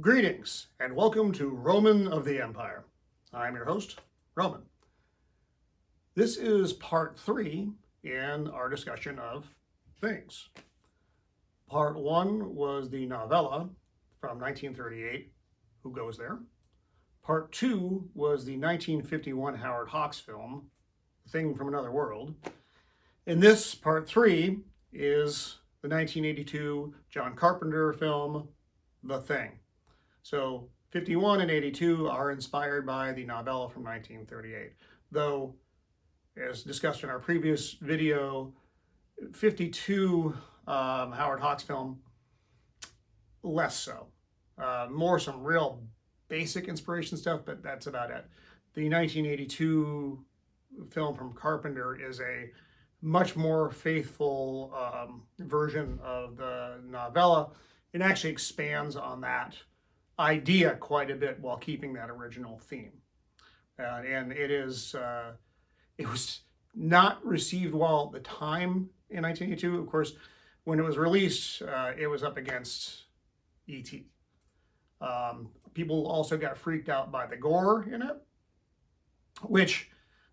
Greetings and welcome to Roman of the Empire. I'm your host, Roman. This is part 3 in our discussion of things. Part 1 was the novella from 1938, Who Goes There? Part 2 was the 1951 Howard Hawks film, Thing from Another World. And this, part 3, is the 1982 John Carpenter film, The Thing. So 51 and 82 are inspired by the novella from 1938. Though, as discussed in our previous video, 52 Howard Hawks film, less so. More some real basic inspiration stuff, but that's about it. The 1982 film from Carpenter is a much more faithful version of the novella. It actually expands on that idea quite a bit while keeping that original theme. And it was not received well at the time in 1982. Of course, when it was released, it was up against E.T. People also got freaked out by the gore in it, which,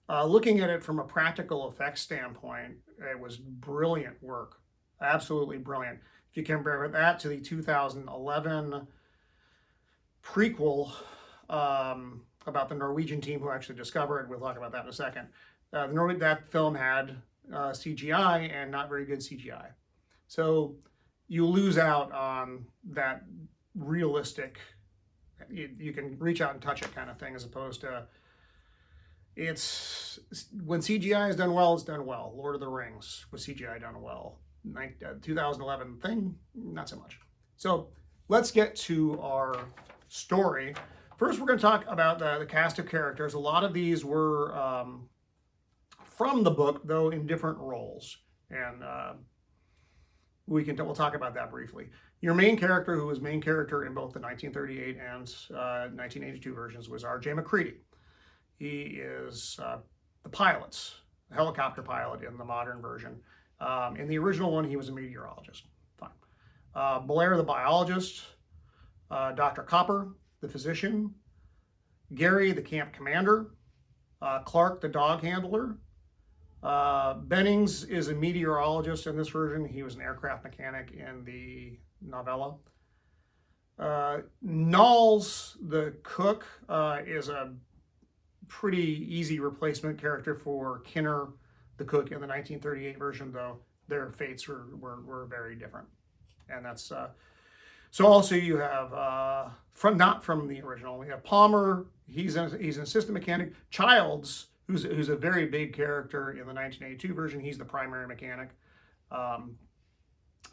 looking at it from a practical effects standpoint, it was brilliant work. Absolutely brilliant. If you compare that to the 2011 prequel about the Norwegian team who actually discovered it, we'll talk about that in a second. That film had CGI and not very good CGI. So you lose out on that realistic, you can reach out and touch it kind of thing, as opposed to when CGI is done well, it's done well. Lord of the Rings was CGI done well. 2011 Thing, not so much. So let's get to our story. First, we're going to talk about the cast of characters. A lot of these were from the book, though in different roles, and we'll talk about that briefly. Your main character, who was main character in both the 1938 and 1982 versions, was R.J. McCready. He is the helicopter pilot in the modern version. In the original one, he was a meteorologist. Fine. Blair, the biologist. Dr. Copper, the physician. Gary, the camp commander. Clark, the dog handler. Bennings is a meteorologist in this version. He was an aircraft mechanic in the novella. Knowles, the cook, is a pretty easy replacement character for Kinner, the cook, in the 1938 version, though their fates were very different. And that's so also you have not from the original. We have Palmer. He's an assistant mechanic. Childs, who's a very big character in the 1982 version. He's the primary mechanic. And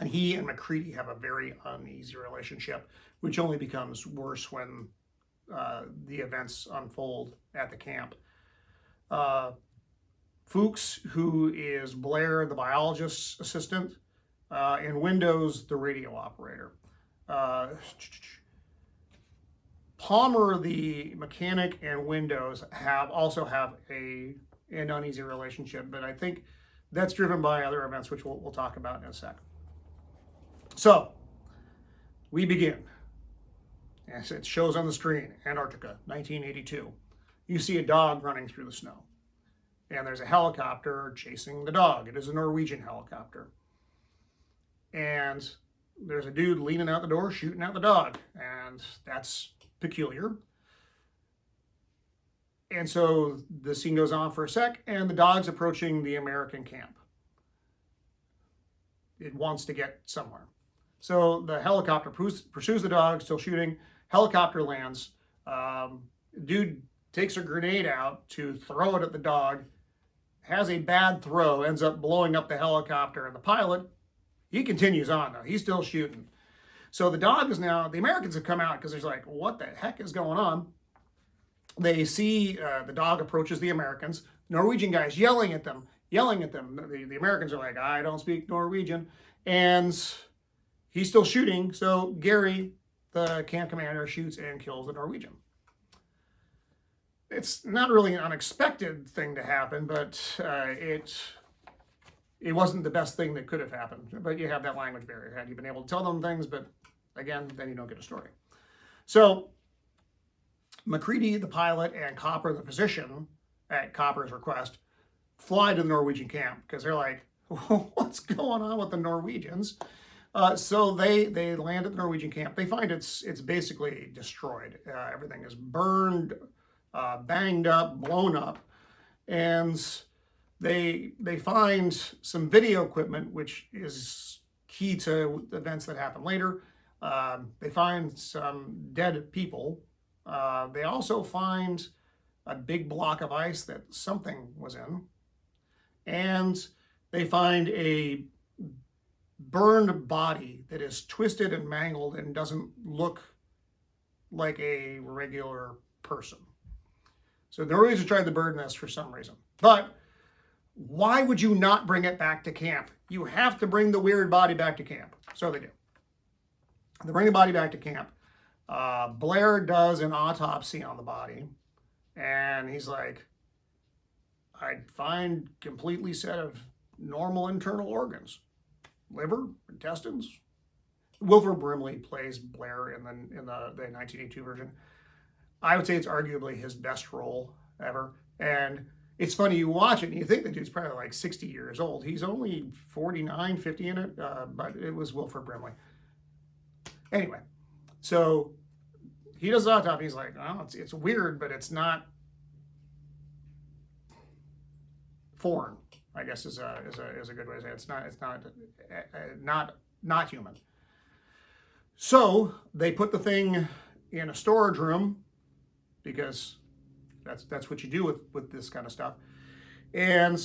he and McCready have a very uneasy relationship, which only becomes worse when the events unfold at the camp. Fuchs, who is Blair, the biologist's assistant, and Windows, the radio operator. Palmer, the mechanic, and Windows also have an uneasy relationship, but I think that's driven by other events, which we'll talk about in a sec. So, we begin. As it shows on the screen, Antarctica, 1982. You see a dog running through the snow, and there's a helicopter chasing the dog. It is a Norwegian helicopter. And there's a dude leaning out the door shooting at the dog, and that's peculiar. And so the scene goes on for a sec, and the dog's approaching the American camp. It wants to get somewhere. So the helicopter pursues the dog, still shooting. Helicopter lands. Dude takes a grenade out to throw it at the dog, has a bad throw, ends up blowing up the helicopter, and the pilot, he continues on, though. He's still shooting. So the dog is now, the Americans have come out because they're like, what the heck is going on? They see the dog approaches the Americans. Norwegian guys yelling at them. The Americans are like, I don't speak Norwegian. And he's still shooting. So Gary, the camp commander, shoots and kills the Norwegian. It's not really an unexpected thing to happen, but it wasn't the best thing that could have happened. But you have that language barrier. Had you been able to tell them things, but again, then you don't get a story. So Macready, the pilot, and Copper, the physician, at Copper's request, fly to the Norwegian camp because they're like, what's going on with the Norwegians? So they land at the Norwegian camp. They find it's basically destroyed. Everything is burned, banged up, blown up, and they find some video equipment, which is key to events that happen later. They find some dead people. They also find a big block of ice that something was in, and they find a burned body that is twisted and mangled and doesn't look like a regular person. So the Norwegians tried to burn this for some reason. But why would you not bring it back to camp? You have to bring the weird body back to camp. So they do. They bring the body back to camp. Blair does an autopsy on the body, and he's like, I find completely set of normal internal organs. Liver, intestines. Wilford Brimley plays Blair in the 1982 version. I would say it's arguably his best role ever. And it's funny, you watch it and you think the dude's probably like 60 years old. He's only 49, 50 in it, but it was Wilford Brimley. Anyway, so he does the autopsy. He's like, oh, it's weird, but it's not foreign, I guess is a good way to say it. It's not human. So they put the thing in a storage room because that's what you do with this kind of stuff. And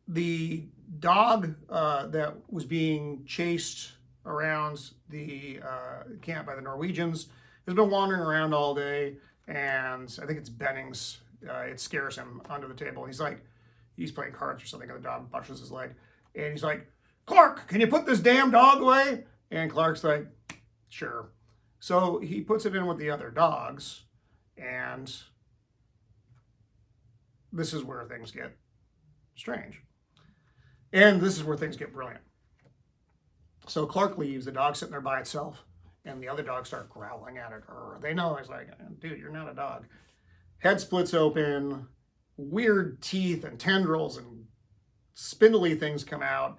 the dog that was being chased around the camp by the Norwegians has been wandering around all day, and I think it's Bennings. It scares him under the table. He's playing cards or something, and the dog pushes his leg, and he's like, Clark, can you put this damn dog away? And Clark's like, sure. So he puts it in with the other dogs, and this is where things get strange. And this is where things get brilliant. So Clark leaves, the dog's sitting there by itself, and the other dogs start growling at it. They know, it's like, dude, you're not a dog. Head splits open, weird teeth and tendrils and spindly things come out,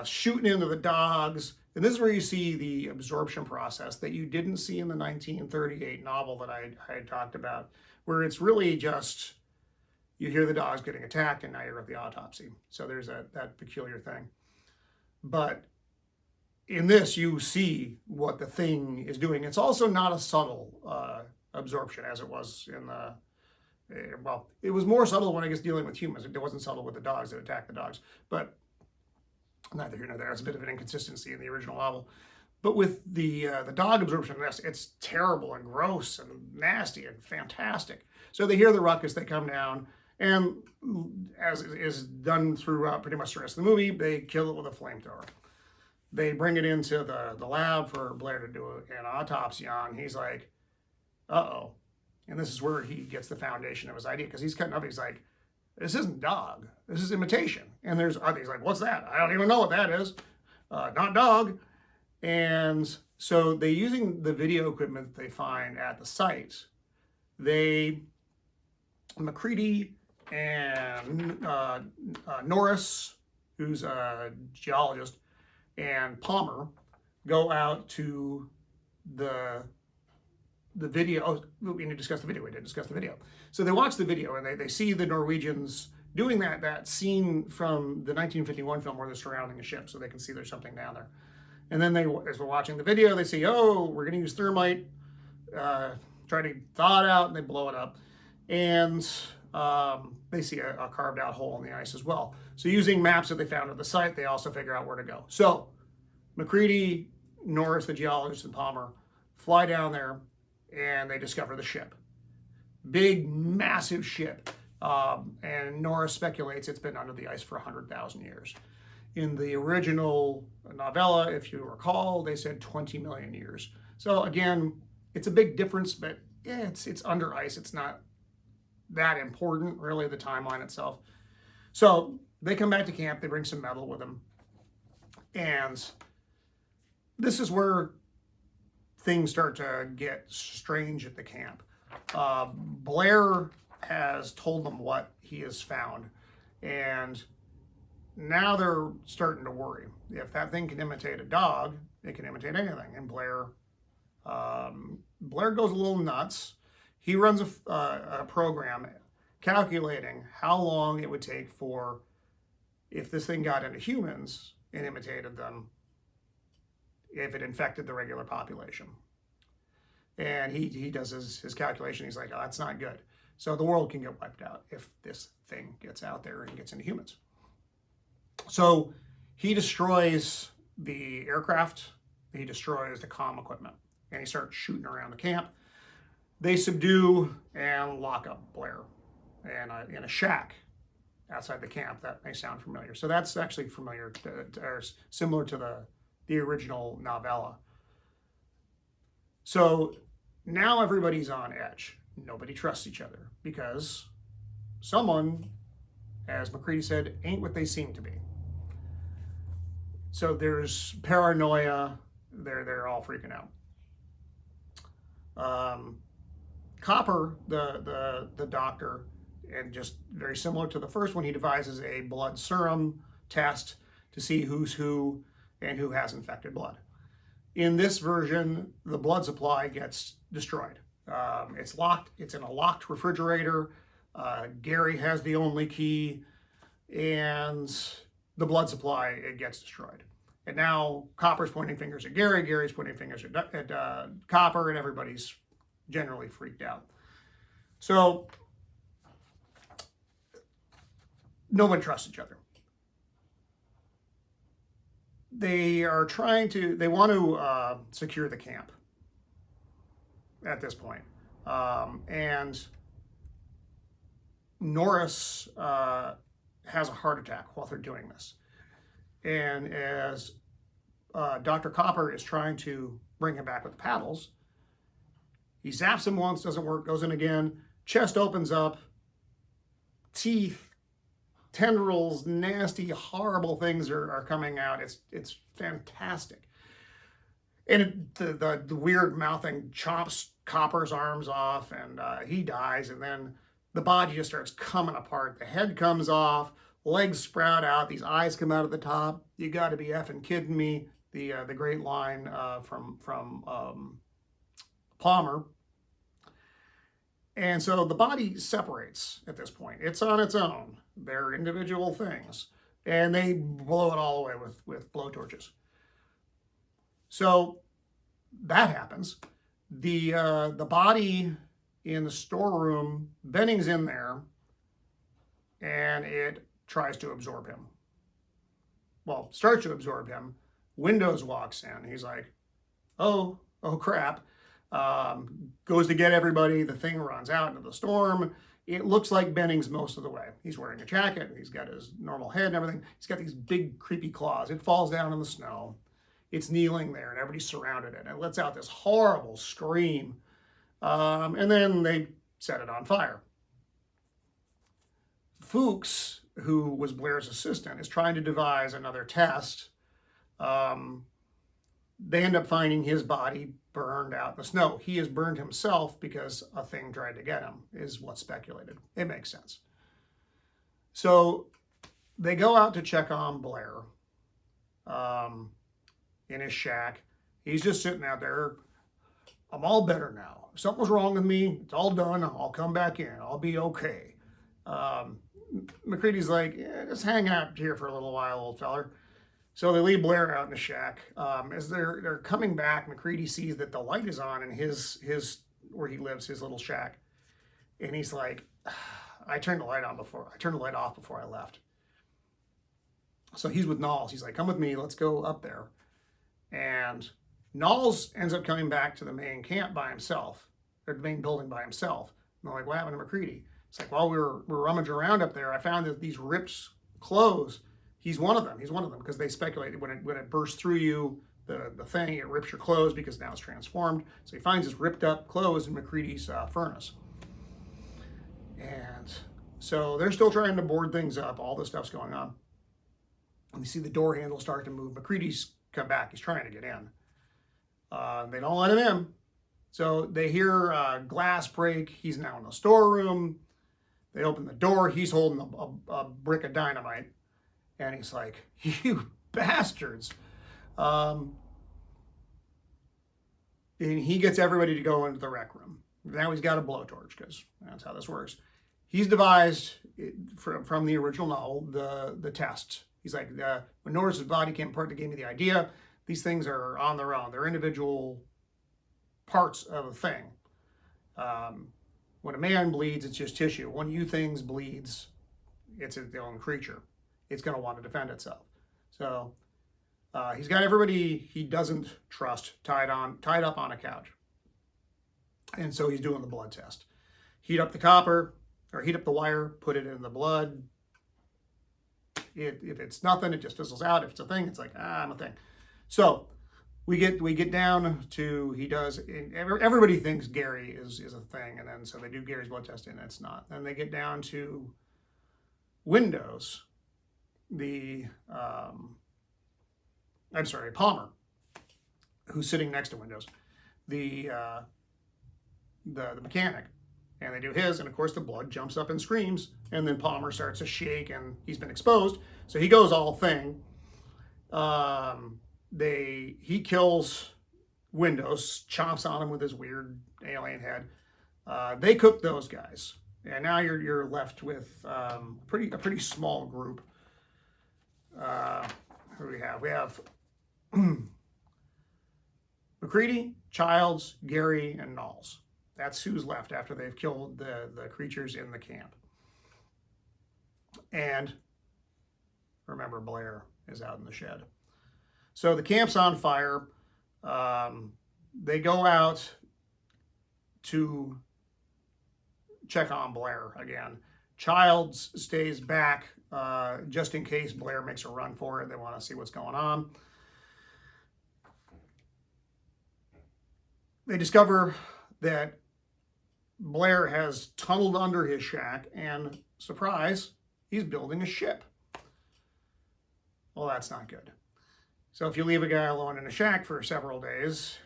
shooting into the dogs. And this is where you see the absorption process that you didn't see in the 1938 novel that I had talked about, where it's really just, you hear the dogs getting attacked and now you're at the autopsy. So there's that peculiar thing. But in this, you see what the thing is doing. It's also not a subtle absorption as it was in the, well, it was more subtle when I guess dealing with humans. It wasn't subtle with the dogs that attacked the dogs. But neither here nor there. It's a bit of an inconsistency in the original novel. But with the dog absorption, it's terrible and gross and nasty and fantastic. So they hear the ruckus, they come down, and as is done throughout pretty much the rest of the movie, they kill it with a flamethrower. They bring it into the lab for Blair to do an autopsy on. He's like, uh-oh. And this is where he gets the foundation of his idea, because he's cutting up, he's like, this isn't dog, this is imitation. And there's others like, what's that? I don't even know what that is. Not dog. And so they, using the video equipment that they find at the site, Macready and Norris, who's a geologist, and Palmer go out to the video. Oh, we need to discuss the video. We didn't discuss the video. So they watch the video and they see the Norwegians doing that scene from the 1951 film where they're surrounding a ship, so they can see there's something down there. And then as we're watching the video, they see, oh, we're going to use thermite, try to thaw it out, and they blow it up. And they see a carved out hole in the ice as well. So using maps that they found at the site, they also figure out where to go. So Macready, Norris, the geologist, and Palmer fly down there, and they discover the ship. Big, massive ship. And Norris speculates it's been under the ice for 100,000 years. In the original novella, if you recall, they said 20 million years. So again, it's a big difference, but yeah, it's under ice. It's not that important, really, the timeline itself. So they come back to camp, they bring some metal with them. And this is where things start to get strange at the camp. Blair has told them what he has found, and now they're starting to worry. If that thing can imitate a dog, it can imitate anything. And Blair goes a little nuts. He runs a program calculating how long it would take for, if this thing got into humans and imitated them, if it infected the regular population. And he does his calculation. He's like, oh, that's not good. So the world can get wiped out if this thing gets out there and gets into humans. So he destroys the aircraft, he destroys the comm equipment, and he starts shooting around the camp. They subdue and lock up Blair in a shack outside the camp. That may sound familiar. So that's actually familiar or similar to the original novella. So now everybody's on edge. Nobody trusts each other because someone, as McCready said, ain't what they seem to be. So there's paranoia. They're all freaking out. Copper, the doctor, and just very similar to the first one, he devises a blood serum test to see who's who and who has infected blood. In this version, the blood supply gets destroyed. It's locked. It's in a locked refrigerator. Gary has the only key, and the blood supply, it gets destroyed. And now Copper's pointing fingers at Gary, Gary's pointing fingers at Copper, and everybody's generally freaked out. So nobody trusts each other. They want to secure the camp at this point. And Norris has a heart attack while they're doing this. And as Dr. Copper is trying to bring him back with the paddles, he zaps him once, doesn't work, goes in again, chest opens up, teeth, tendrils, nasty, horrible things are coming out. It's fantastic. And the weird mouthing chops Copper's arms off, and he dies, and then the body just starts coming apart. The head comes off, legs sprout out, these eyes come out of the top. You got to be effing kidding me. The great line from Palmer. And so the body separates at this point. It's on its own. They're individual things. And they blow it all away with blowtorches. So that happens. The body in the storeroom, Benning's in there, and it tries to absorb him. Well, starts to absorb him. Windows walks in. He's like, oh crap. Goes to get everybody. The thing runs out into the storm. It looks like Benning's most of the way. He's wearing a jacket. He's got his normal head and everything. He's got these big creepy claws. It falls down in the snow. It's kneeling there, and everybody's surrounded it. And it lets out this horrible scream. And then they set it on fire. Fuchs, who was Blair's assistant, is trying to devise another test. They end up finding his body burned out in the snow. He has burned himself because a thing tried to get him, is what's speculated. It makes sense. So they go out to check on Blair in his shack. He's just sitting out there. I'm all better now. If something was wrong with me, it's all done. I'll come back in. I'll be okay. McCready's like, yeah, just hang out here for a little while, old feller. So they leave Blair out in the shack. As they're coming back, McCready sees that the light is on in his where he lives, his little shack. And he's like, I turned the light off before I left. So he's with Knowles. He's like, come with me, let's go up there. And Knowles ends up coming back to the main camp by himself, or the main building by himself. And they're like, what happened to McCready? It's like, well, we were rummaging around up there. I found that these ripped clothes. He's one of them because they speculated when it bursts through you, the thing, it rips your clothes because now it's transformed. So he finds his ripped up clothes in McCready's furnace. And so they're still trying to board things up. All this stuff's going on. And you see the door handle start to move. McCready's come back. He's trying to get in. They don't let him in. So they hear glass break. He's now in the storeroom. They open the door. He's holding a brick of dynamite. And he's like, you bastards. And he gets everybody to go into the rec room. Now he's got a blowtorch, because that's how this works. He's devised, from the original novel, the test. He's like, when Norris's body came apart, they gave me the idea. These things are on their own. They're individual parts of a thing. When a man bleeds, it's just tissue. When you things bleeds, it's its own creature. It's going to want to defend itself. So he's got everybody he doesn't trust tied up on a couch. And so he's doing the blood test. Heat up the wire, put it in the blood. If it's nothing, it just fizzles out. If it's a thing, it's like, I'm a thing. So we get down to, everybody thinks Gary is a thing, and then so they do Gary's blood test, and it's not. Then they get down to Windows, Palmer, who's sitting next to Windows, the mechanic, and they do his, and of course the blood jumps up and screams, and then Palmer starts to shake, and he's been exposed, so he goes all thing. He kills Windows, chomps on him with his weird alien head. They cook those guys, and now you're left with a pretty small group. Who do we have? We have MacReady, Childs, Gary, and Knowles. That's who's left after they've killed the creatures in the camp. And remember, Blair is out in the shed. So the camp's on fire. They go out to check on Blair again. Childs stays back just in case Blair makes a run for it. They want to see what's going on. They discover that Blair has tunneled under his shack, and surprise, he's building a ship. Well, that's not good. So if you leave a guy alone in a shack for several days,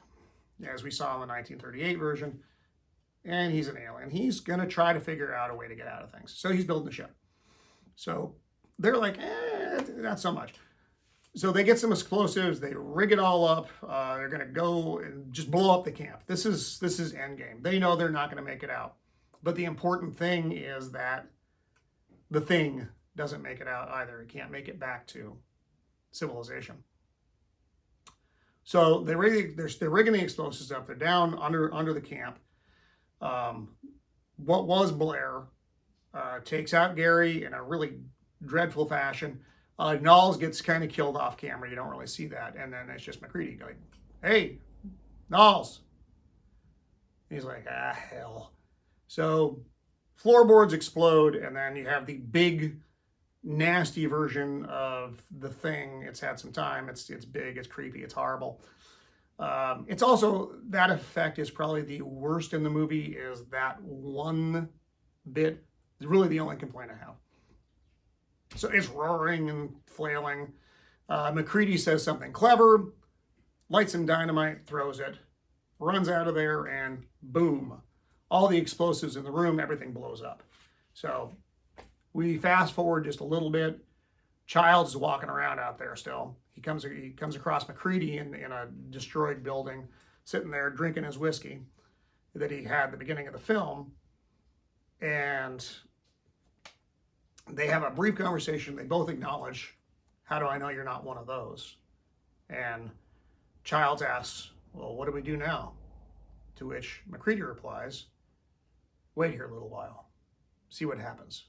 as we saw in the 1938 version, and he's an alien, he's going to try to figure out a way to get out of things. So he's building a ship. So they're like, not so much. So they get some explosives, they rig it all up, they're going to go and just blow up the camp. This is endgame. They know they're not going to make it out. But the important thing is that the thing doesn't make it out either. It can't make it back to civilization. So they're rigging the explosives up. They're down under the camp. What was Blair takes out Gary in a really dreadful fashion. Knowles gets kind of killed off camera. You don't really see that. And then it's just MacReady going, hey, Knowles. He's like, hell. So floorboards explode, and then you have the big, nasty version of the thing. It's had some time. It's big. It's creepy. It's horrible. It's also, that effect is probably the worst in the movie, is that one bit. It's really the only complaint I have. So it's roaring and flailing. MacReady says something clever, lights some dynamite, throws it, runs out of there, and boom. All the explosives in the room, everything blows up. So we fast forward just a little bit. Childs is walking around out there still. He comes across MacReady in a destroyed building, sitting there drinking his whiskey that he had at the beginning of the film. And they have a brief conversation. They both acknowledge, how do I know you're not one of those? And Childs asks, well, what do we do now? To which MacReady replies, wait here a little while, see what happens.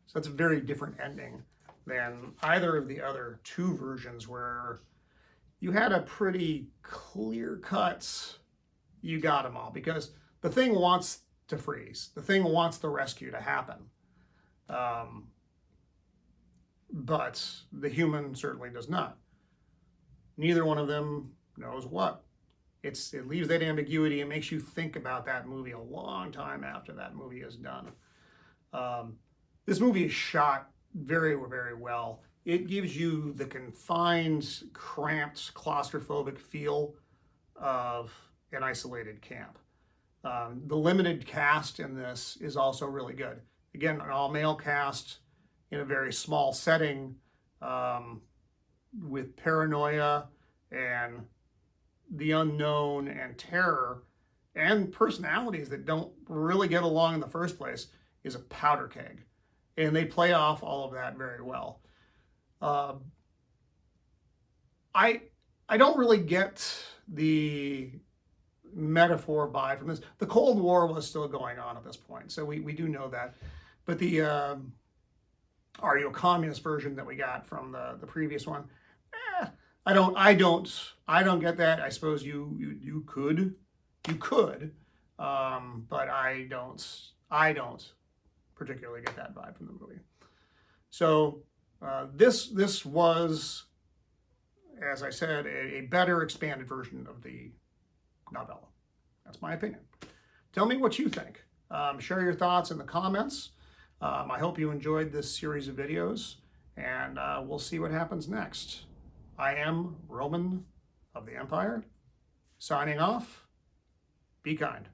So that's a very different ending than either of the other two versions, where you had a pretty clear cut, you got them all, because the thing wants to freeze. The thing wants the rescue to happen. But the human certainly does not. Neither one of them knows what. It leaves that ambiguity and makes you think about that movie a long time after that movie is done. This movie is shot very, very well. it gives you the confined, cramped, claustrophobic feel of an isolated camp. The limited cast in this is also really good. Again, an all-male cast in a very small setting, with paranoia and the unknown and terror and personalities that don't really get along in the first place is a powder keg. And they play off all of that very well. I don't really get the metaphor vibe from this. The Cold War was still going on at this point, so we do know that. But the Are You a Communist version that we got from the previous one, I don't get that. I suppose you could, but I don't particularly get that vibe from the movie. So this was, as I said, a better expanded version of the novella. That's my opinion. Tell me what you think. Share your thoughts in the comments. I hope you enjoyed this series of videos, and we'll see what happens next. I am Roman of the Empire, signing off. Be kind.